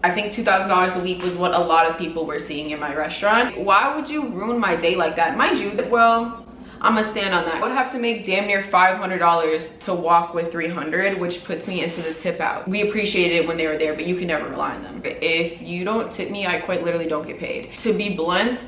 I think $2,000 a week was what a lot of people were seeing in my restaurant. Why would you ruin my day like that? Mind you, well, I'm gonna stand on that. I would have to make damn near $500 to walk with $300, which puts me into the tip out. We appreciated it when they were there, but you can never rely on them. If you don't tip me, I quite literally don't get paid. To be blunt,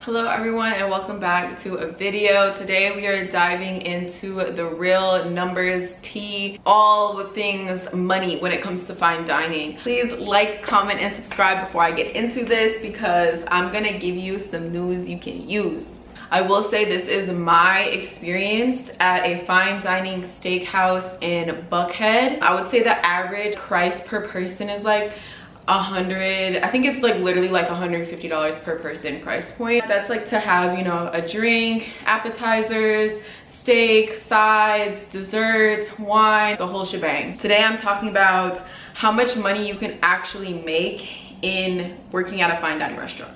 hello everyone and welcome back to a video. Today we are diving into the real numbers tea, all the things money when it comes to fine dining. Please like, comment, and subscribe before I get into this because I'm gonna give you some news you can use. I will say this is my experience at a fine dining steakhouse in Buckhead. I would say the average price per person is like I think it's like literally like $150 per person price point. That's like to have, you know, a drink, appetizers, steak, sides, desserts, wine, the whole shebang. Today I'm talking about how much money you can actually make in working at a fine dining restaurant.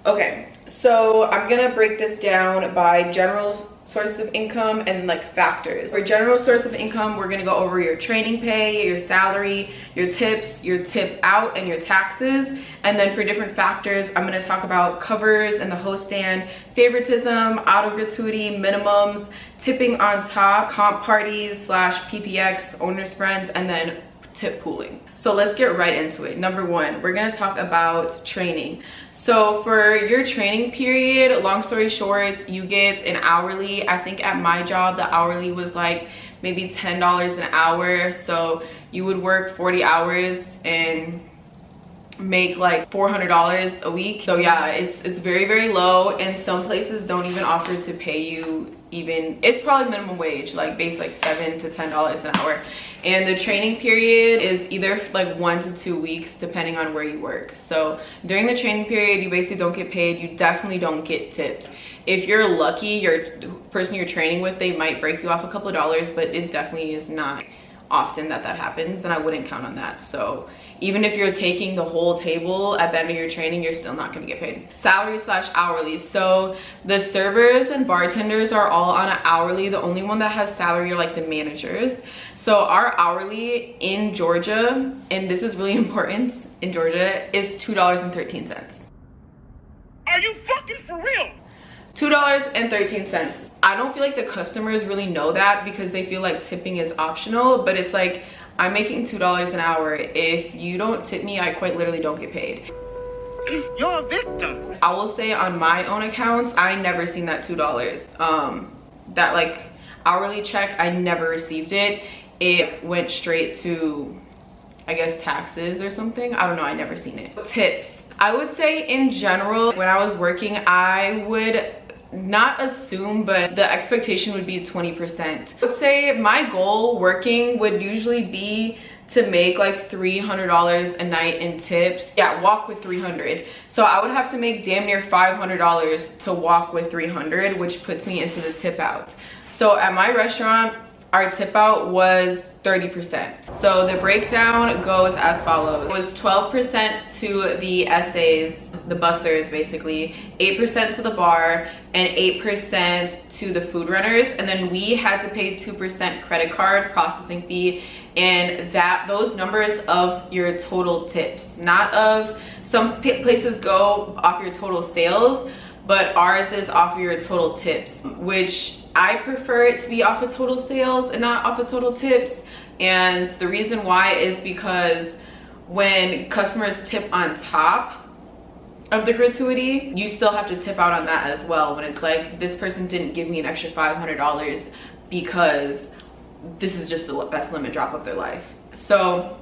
Okay, so I'm gonna break this down by general sources of income and like factors. For general source of income, we're gonna go over your training pay, your salary, your tips, your tip out, and your taxes. And then for different factors, I'm gonna talk about covers and the host stand, favoritism, auto gratuity, minimums, tipping on top, comp parties / PPX, owner's friends, and then tip pooling. So let's get right into it. Number one, we're gonna talk about training. So for your training period, long story short, you get an hourly. I think at my job, the hourly was like maybe $10 an hour. So you would work 40 hours and make like $400 a week. So yeah, it's very, very low. And some places don't even offer to pay you even, it's probably minimum wage, like base like $7 to $10 an hour. And the training period is either like 1 to 2 weeks depending on where you work. So during the training period, you basically don't get paid. You definitely don't get tips. If you're lucky, your person you're training with, they might break you off a couple of dollars, but it definitely is not often that happens, and I wouldn't count on that. So even if you're taking the whole table at the end of your training, you're still not going to get paid. Salary / hourly. So the servers and bartenders are all on an hourly. The only one that has salary are like the managers. So our hourly in Georgia, and this is really important in Georgia, is $2.13. Are you fucking for real? $2.13. I don't feel like the customers really know that because they feel like tipping is optional, but it's like, I'm making $2 an hour. If you don't tip me, I quite literally don't get paid. You're a victim. I will say on my own accounts, I never seen that $2. That like hourly check, I never received it. It went straight to, I guess, taxes or something. I don't know, I never seen it. Tips. I would say in general, when I was working, I would not assume, but the expectation would be 20%. I would say my goal working would usually be to make like $300 a night in tips. Yeah, walk with $300. So I would have to make damn near $500 to walk with $300, which puts me into the tip out. So at my restaurant, our tip out was 30%. So the breakdown goes as follows. It was 12% to the SAs, the busters basically, 8% to the bar, and 8% to the food runners. And then we had to pay 2% credit card processing fee, and those numbers of your total tips, not of, some places go off your total sales, but ours is off your total tips, which I prefer it to be off of total sales and not off of total tips. And the reason why is because when customers tip on top of the gratuity, you still have to tip out on that as well. When it's like, this person didn't give me an extra $500 because this is just the best limit drop of their life. So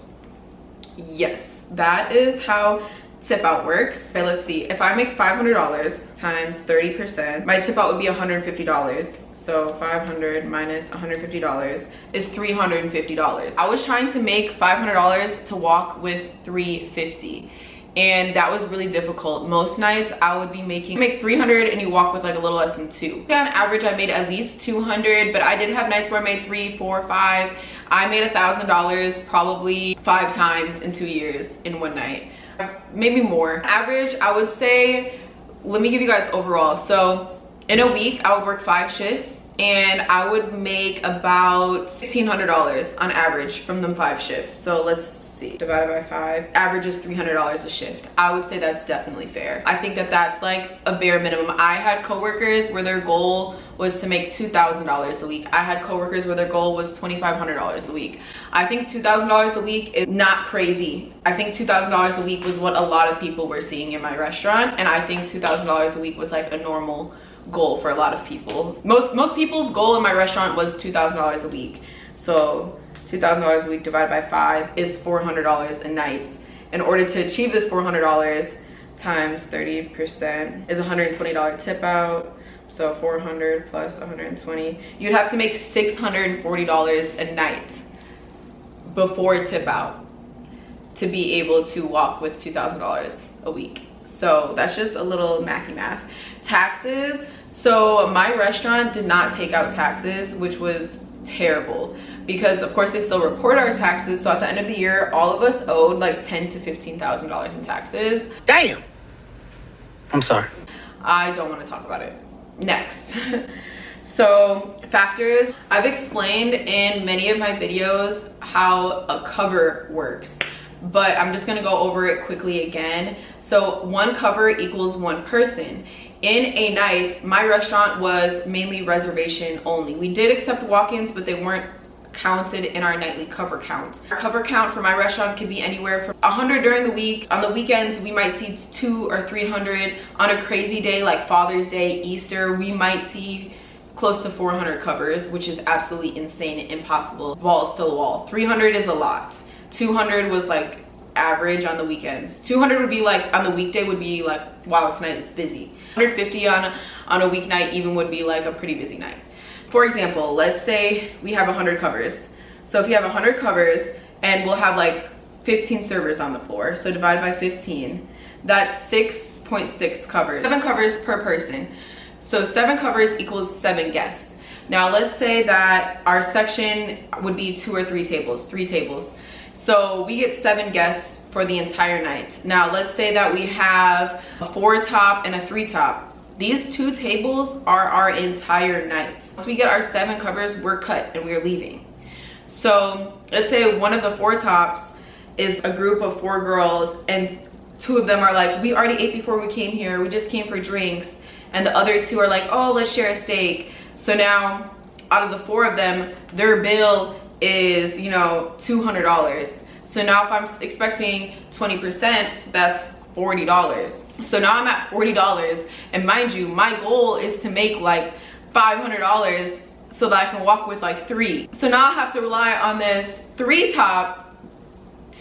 yes, that is how tip out works. Okay, let's see. If I make $500 times 30%, my tip out would be $150. So 500 minus $150 is $350. I was trying to make $500 to walk with $350. and that was really difficult. Most nights I would be make 300 and you walk with like a little less than 2. On average I made at least 200, but I did have nights where I made 3, 4, 5. I made $1,000 probably 5 times in 2 years in one night, maybe more. Average, I would say, let me give you guys overall. So in a week I would work 5 shifts and I would make about $1,500 on average from them 5 shifts. So let's see, divided by 5, average is $300 a shift. I would say that's definitely fair. I think that that's like a bare minimum. I had coworkers where their goal was to make $2,000 a week. I had coworkers where their goal was $2,500 a week. I think $2,000 a week is not crazy. I think $2,000 a week was what a lot of people were seeing in my restaurant, and I think $2,000 a week was like a normal goal for a lot of people. Most people's goal in my restaurant was $2,000 a week. So $2,000 a week divided by 5 is $400 a night. In order to achieve this $400 times 30% is $120 tip out. So 400 plus 120, you'd have to make $640 a night before tip out to be able to walk with $2,000 a week. So that's just a little mathy math. Taxes, so my restaurant did not take out taxes, which was terrible because of course they still report our taxes. So at the end of the year, all of us owed like $10,000 to $15,000 in taxes. Damn. I'm sorry. I don't want to talk about it. Next. So factors, I've explained in many of my videos how a cover works, but I'm just gonna go over it quickly again. So 1 cover equals 1 person. In a night, my restaurant was mainly reservation only. We did accept walk-ins, but they weren't counted in our nightly cover count. Our cover count for my restaurant could be anywhere from 100 during the week. On the weekends, we might see 200 or 300. On a crazy day like Father's Day, Easter, we might see close to 400 covers, which is absolutely insane and impossible. Walls to the wall. 300 is a lot. 200 was like average on the weekends. 200 would be like on the weekday would be like, wow, tonight is busy. 150 on a weeknight even would be like a pretty busy night. For example, let's say we have 100 covers. So if you have 100 covers and we'll have like 15 servers on the floor, so divided by 15, that's 6.6 covers. 7 covers per person. So 7 covers equals 7 guests. Now let's say that our section would be 2 or 3 tables, 3 tables. So we get 7 guests for the entire night. Now let's say that we have a 4 top and a 3 top. These 2 tables are our entire night. Once we get our 7 covers, we're cut and we're leaving. So let's say one of the 4 tops is a group of 4 girls and 2 of them are like, we already ate before we came here, we just came for drinks. And the other 2 are like, oh, let's share a steak. So now out of the 4 of them, their bill is, you know, $200. So now if I'm expecting 20%, that's $40. So now I'm at $40, and mind you, my goal is to make like $500 so that I can walk with like 3. So now I have to rely on this 3 top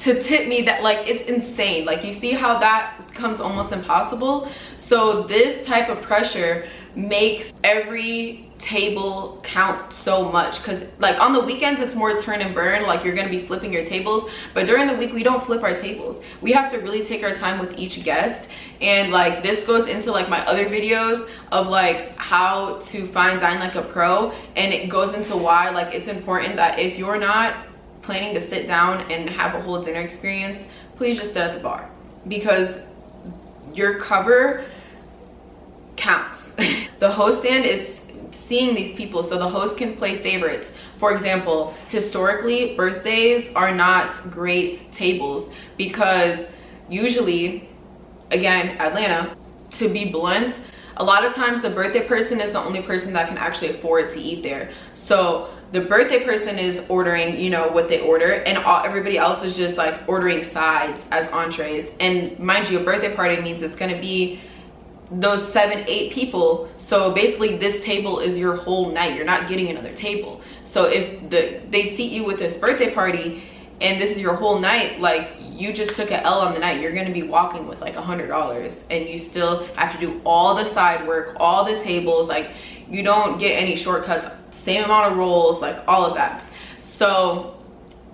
to tip me. That, like, it's insane. Like, you see how that becomes almost impossible. So this type of pressure makes every table count so much, because like on the weekends it's more turn and burn, like you're gonna be flipping your tables, but during the week we don't flip our tables. We have to really take our time with each guest. And like this goes into like my other videos of like how to fine dine like a pro, and it goes into why like it's important that if you're not planning to sit down and have a whole dinner experience, please just sit at the bar, because your cover counts. The host stand is seeing these people, so the host can play favorites. For example, historically, birthdays are not great tables because usually, again, Atlanta, to be blunt, a lot of times the birthday person is the only person that can actually afford to eat there. So the birthday person is ordering, you know, what they order, and everybody else is just like ordering sides as entrees. And mind you, a birthday party means it's gonna be those 7-8 people. So basically this table is your whole night. You're not getting another table. So if they seat you with this birthday party and this is your whole night, like you just took an L on the night. You're gonna be walking with like $100, and you still have to do all the side work, all the tables, like you don't get any shortcuts, same amount of rolls, like all of that. So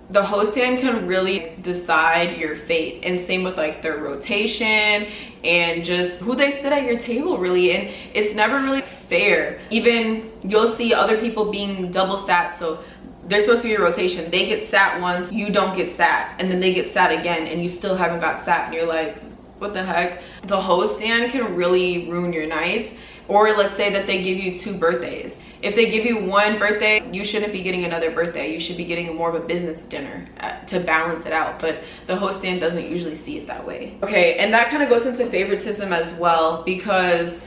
the host stand can really decide your fate, and same with like their rotation and just who they sit at your table really. And it's never really fair. Even you'll see other people being double sat, so they're supposed to be a rotation, they get sat once, you don't get sat, and then they get sat again and you still haven't got sat, and you're like, what the heck? The host stand can really ruin your nights. Or let's say that they give you 2 birthdays. If they give you 1 birthday, you shouldn't be getting another birthday. You should be getting more of a business dinner to balance it out. But the host stand doesn't usually see it that way. Okay, and that kind of goes into favoritism as well, because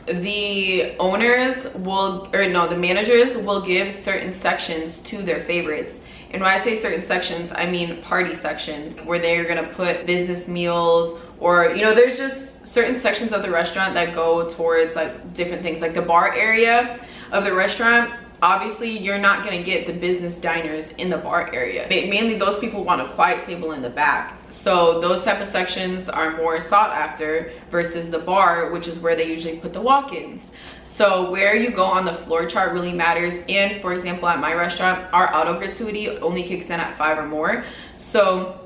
the owners will, or no, the managers will give certain sections to their favorites. And when I say certain sections, I mean party sections, where they're gonna put business meals, or, you know, there's just certain sections of the restaurant that go towards like different things. Like the bar area of the restaurant, obviously you're not gonna get the business diners in the bar area. Mainly those people want a quiet table in the back. So those type of sections are more sought after versus the bar, which is where they usually put the walk-ins. So where you go on the floor chart really matters. And for example, at my restaurant, our auto gratuity only kicks in at 5 or more. So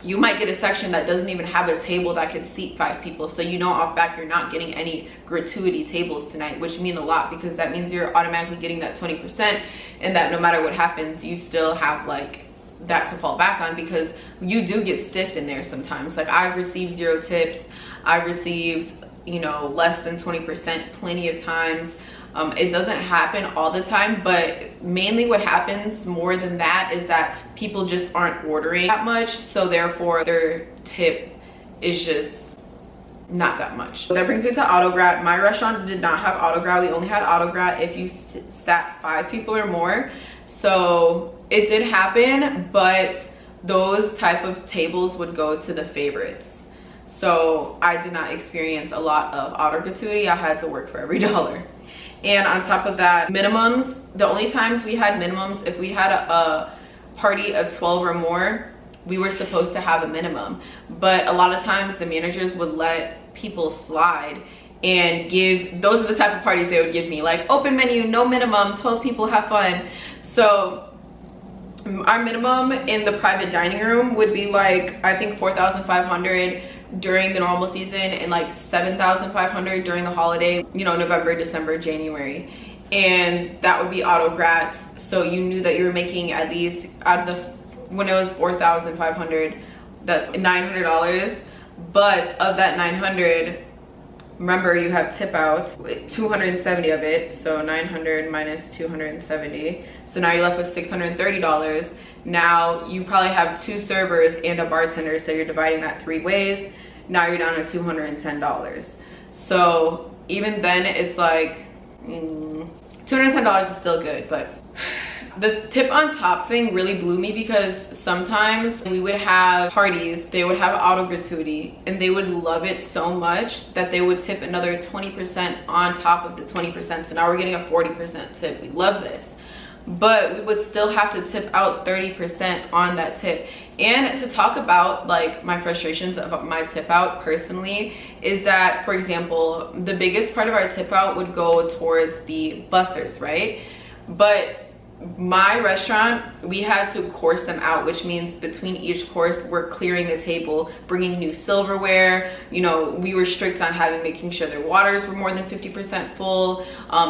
you might get a section that doesn't even have a table that could seat 5 people. So you know off back you're not getting any gratuity tables tonight, which mean a lot, because that means you're automatically getting that 20%, and that no matter what happens, you still have like that to fall back on, because you do get stiffed in there sometimes. Like I've received 0 tips. I've received, you know, less than 20% plenty of times. It doesn't happen all the time, but mainly what happens more than that is that people just aren't ordering that much, so therefore their tip is just not that much. So that brings me to autograt. My restaurant did not have autograt. We only had autograt if you sat 5 people or more. So it did happen, but those type of tables would go to the favorites. So I did not experience a lot of auto gratuity. I had to work for every dollar. And on top of that, minimums, the only times we had minimums, if we had a party of 12 or more, we were supposed to have a minimum. But a lot of times the managers would let people slide and give, those are the type of parties they would give me, like open menu, no minimum, 12 people, have fun. So our minimum in the private dining room would be like, I think 4,500 during the normal season, and like 7,500 during the holiday, you know, November, December, January. And that would be auto grat. So you knew that you were making at least, out of the, when it was 4,500, that's $900. But of that 900, remember you have tip out, 270 of it, so 900 minus 270, so now you're left with $630. Now you probably have 2 servers and a bartender, so you're dividing that 3 ways. Now you're down to $210. So even then it's like $210 is still good. But the tip on top thing really blew me, because sometimes we would have parties, they would have auto gratuity, and they would love it so much that they would tip another 20% on top of the 20%. So now we're getting a 40% tip. We love this. But we would still have to tip out 30% on that tip. And to talk about like my frustrations about my tip out personally is that, for example, the biggest part of our tip out would go towards the bussers, right? But my restaurant, we had to course them out, which means between each course we're clearing the table, bringing new silverware. You know, we were strict on making sure their waters were more than 50% full,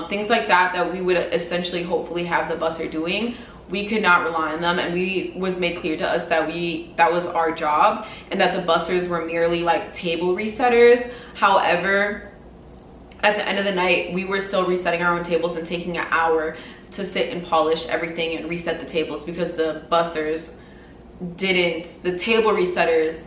things like that, that we would essentially hopefully have the busser doing. We could not rely on them, and we was made clear to us that that was our job, and that the bussers were merely like table resetters. However, at the end of the night, we were still resetting our own tables and taking an hour to sit and polish everything and reset the tables, because the bussers the table resetters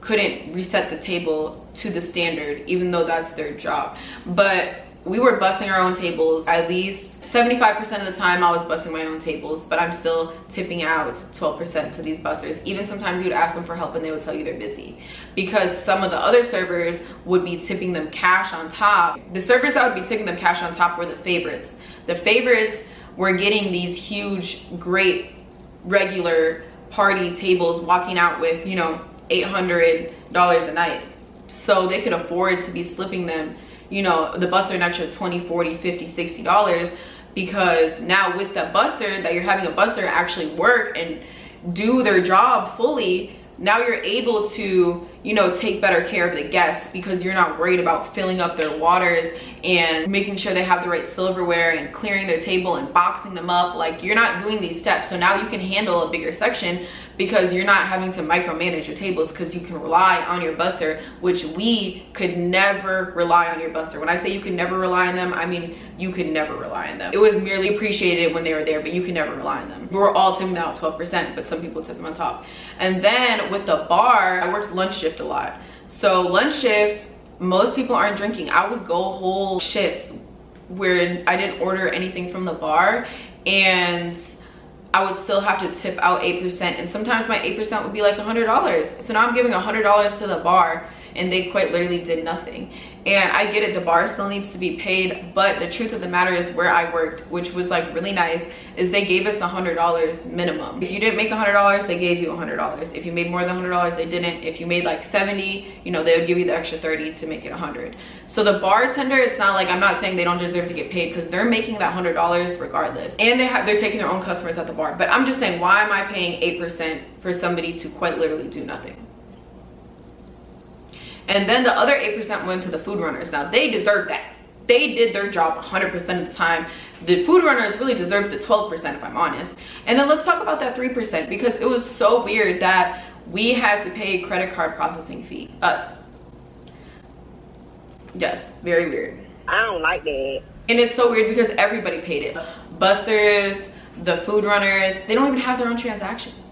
couldn't reset the table to the standard, even though that's their job. But we were bussing our own tables. At least 75% of the time I was bussing my own tables, but I'm still tipping out 12% to these bussers. Even sometimes you'd ask them for help and they would tell you they're busy, because some of the other servers would be tipping them cash on top. The servers that would be tipping them cash on top were the favorites. The favorites were getting these huge, great, regular party tables, walking out with, you know, $800 a night. So they could afford to be slipping them, you know, the busser an extra $20, $40, $50, $60, because now with the busser, that you're having a busser actually work and do their job fully, now you're able to, you know, take better care of the guests because you're not worried about filling up their waters and making sure they have the right silverware and clearing their table and boxing them up. Like, you're not doing these steps. So now you can handle a bigger section because you're not having to micromanage your tables, because you can rely on your busser, which we could never rely on your busser. When I say you could never rely on them, I mean you could never rely on them. It was merely appreciated when they were there, but you can never rely on them. We were all tipping out 12%, but some people tip them on top. And then with the bar, I worked lunch shift a lot. So lunch shifts, most people aren't drinking. I would go whole shifts where I didn't order anything from the bar, and I would still have to tip out 8%, and sometimes my 8% would be like $100. So now I'm giving $100 to the bar, and they quite literally did nothing. And I get it, the bar still needs to be paid, but the truth of the matter is where I worked, which was like really nice, is they gave us $100 minimum. If you didn't make $100, they gave you $100. If you made more than $100, they didn't. If you made like 70, you know, they would give you the extra 30 to make it 100. So the bartender, it's not like, I'm not saying they don't deserve to get paid, because they're making that $100 regardless, and they're taking their own customers at the bar. But I'm just saying, why am I paying 8% for somebody to quite literally do nothing? And then the other 8% went to the food runners. Now they deserve that. They did their job 100% of the time. The food runners really deserve the 12%, if I'm honest. And then let's talk about that 3%, because it was so weird that we had to pay a credit card processing fee. Us. Yes, very weird. I don't like that. And it's so weird because everybody paid it. Busters, the food runners, they don't even have their own transactions.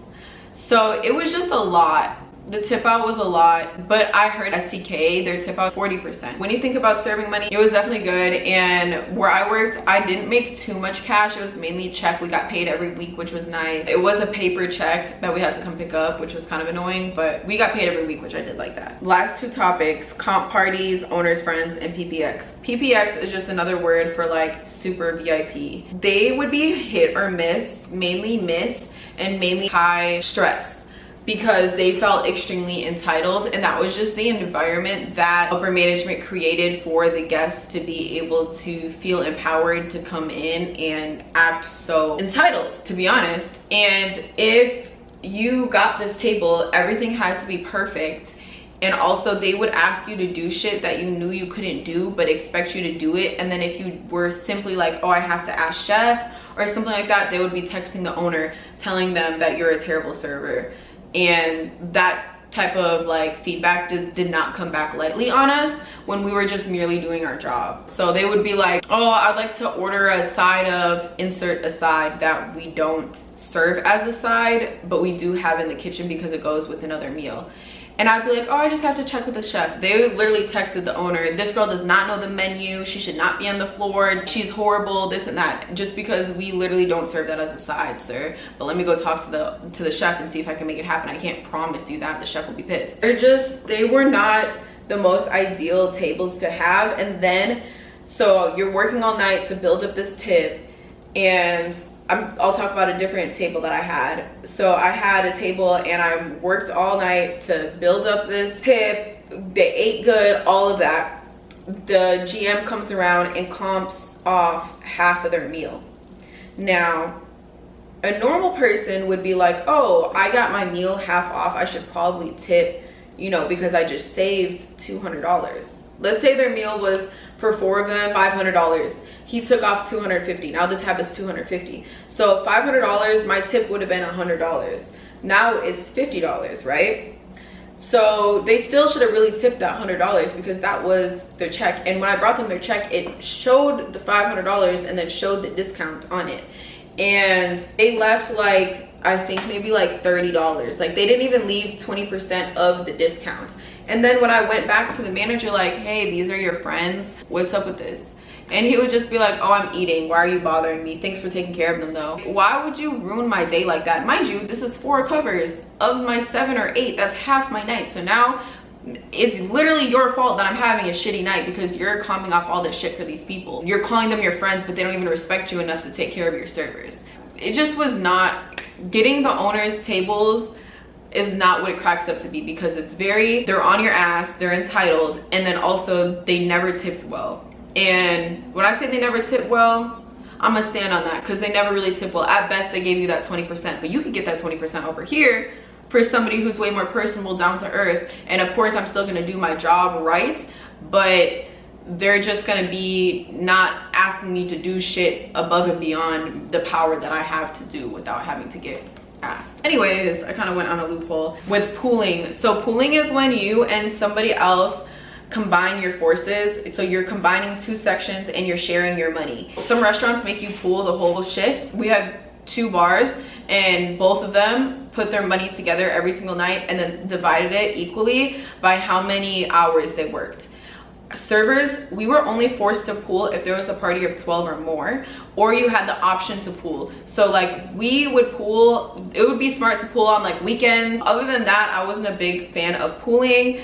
So it was just a lot. The tip out was a lot, but I heard STK, their tip out 40%. When you think about serving money, it was definitely good. And where I worked, I didn't make too much cash. It was mainly check. We got paid every week, which was nice. It was a paper check that we had to come pick up, which was kind of annoying, but we got paid every week, which I did like that. Last two topics: comp parties, owner's friends, and PPX. PPX is just another word for like super VIP. They would be hit or miss, mainly miss, and mainly high stress, because they felt extremely entitled, and that was just the environment that upper management created for the guests to be able to feel empowered to come in and act so entitled, to be honest. And if you got this table, everything had to be perfect. And also they would ask you to do shit that you knew you couldn't do but expect you to do it. And then if you were simply like, oh, I have to ask chef or something like that, they would be texting the owner telling them that you're a terrible server. And that type of like feedback did not come back lightly on us when we were just merely doing our job. So they would be like, oh, I'd like to order a side of, insert a side that we don't serve as a side, but we do have in the kitchen because it goes with another meal. And I'd be like, oh, I just have to check with the chef. They literally texted the owner, this girl does not know the menu, she should not be on the floor, she's horrible, this and that, just because we literally don't serve that as a side, sir. But let me go talk to the chef and see if I can make it happen. I can't promise you that. The chef will be pissed. They were not the most ideal tables to have. And then, so you're working all night to build up this tip, and I'll talk about a different table that I had. So I had a table and I worked all night to build up this tip. They ate good, all of that. The GM comes around and comps off half of their meal. Now, a normal person would be like, oh, I got my meal half off, I should probably tip, you know, because I just saved $200. Let's say their meal was, for 4 of them, $500. He took off $250. Now the tab is $250. So $500, my tip would have been $100. Now it's $50, right? So they still should have really tipped that $100 because that was their check. And when I brought them their check, it showed the $500 and then showed the discount on it. And they left like, I think maybe like $30. Like they didn't even leave 20% of the discounts. And then when I went back to the manager like, hey, these are your friends, what's up with this? And he would just be like, oh, I'm eating, why are you bothering me? Thanks for taking care of them though. Why would you ruin my day like that? Mind you, this is 4 covers of my 7 or 8, that's half my night. So now it's literally your fault that I'm having a shitty night because you're comping off all this shit for these people. You're calling them your friends, but they don't even respect you enough to take care of your servers. It just was not, getting the owner's tables is not what it cracks up to be, because it's very, they're on your ass, they're entitled, and then also they never tipped well. And when I say they never tip well, I'm gonna stand on that because they never really tip well. At best, they gave you that 20%, but you could get that 20% over here for somebody who's way more personable, down to earth. And of course, I'm still gonna do my job right, but they're just gonna be not asking me to do shit above and beyond the power that I have to do without having to get asked. Anyways, I kind of went on a loophole with pooling. So pooling is when you and somebody else combine your forces. So you're combining two sections and you're sharing your money. Some restaurants make you pool the whole shift. We have 2 bars and both of them put their money together every single night and then divided it equally by how many hours they worked. Servers, we were only forced to pool if there was a party of 12 or more, or you had the option to pool. So like we would pool, it would be smart to pool on like weekends. Other than that, I wasn't a big fan of pooling.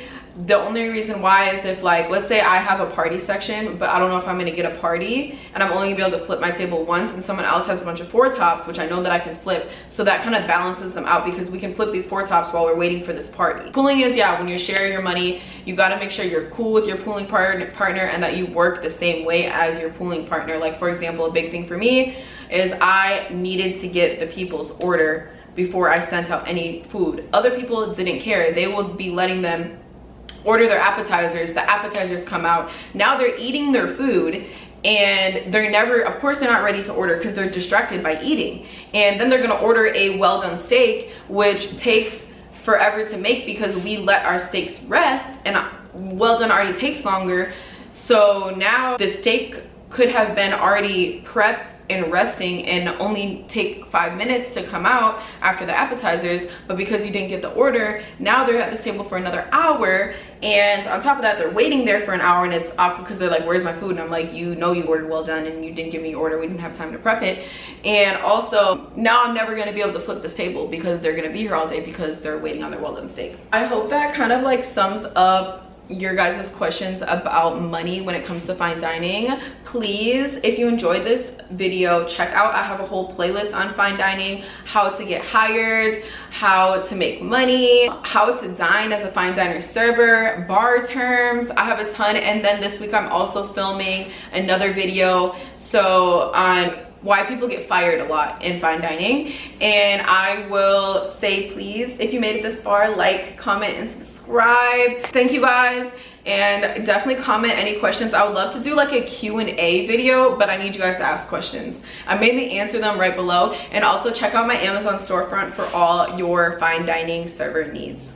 The only reason why is if like, let's say I have a party section, but I don't know if I'm gonna get a party and I'm only gonna be able to flip my table once and someone else has a bunch of 4 tops, which I know that I can flip. So that kind of balances them out because we can flip these 4 tops while we're waiting for this party. Pooling is, yeah, when you're sharing your money, you gotta make sure you're cool with your pooling partner and that you work the same way as your pooling partner. Like for example, a big thing for me is I needed to get the people's order before I sent out any food. Other people didn't care. They would be letting them order their appetizers. The appetizers come out. Now they're eating their food and they're never, of course they're not ready to order because they're distracted by eating. And then they're gonna order a well done steak, which takes forever to make because we let our steaks rest, and well done already takes longer. So now the steak could have been already prepped and resting and only take 5 minutes to come out after the appetizers, but because you didn't get the order, now they're at this table for another hour, and on top of that they're waiting there for an hour, and it's awkward because they're like, where's my food? And I'm like, you know you ordered well done and you didn't give me your order, we didn't have time to prep it. And also now I'm never going to be able to flip this table because they're going to be here all day because they're waiting on their well done steak. I hope that kind of like sums up your guys' questions about money when it comes to fine dining. Please, if you enjoyed this video, check out, I have a whole playlist on fine dining, how to get hired, how to make money, how to dine as a fine diner server, bar terms. I have a ton. And then this week I'm also filming another video on why people get fired a lot in fine dining. And I will say, please, if you made it this far, like, comment, and subscribe. Thank you guys, and definitely comment any questions. I would love to do like a Q&A video, but I need you guys to ask questions. I mainly answer them right below. And also check out my Amazon storefront for all your fine dining server needs.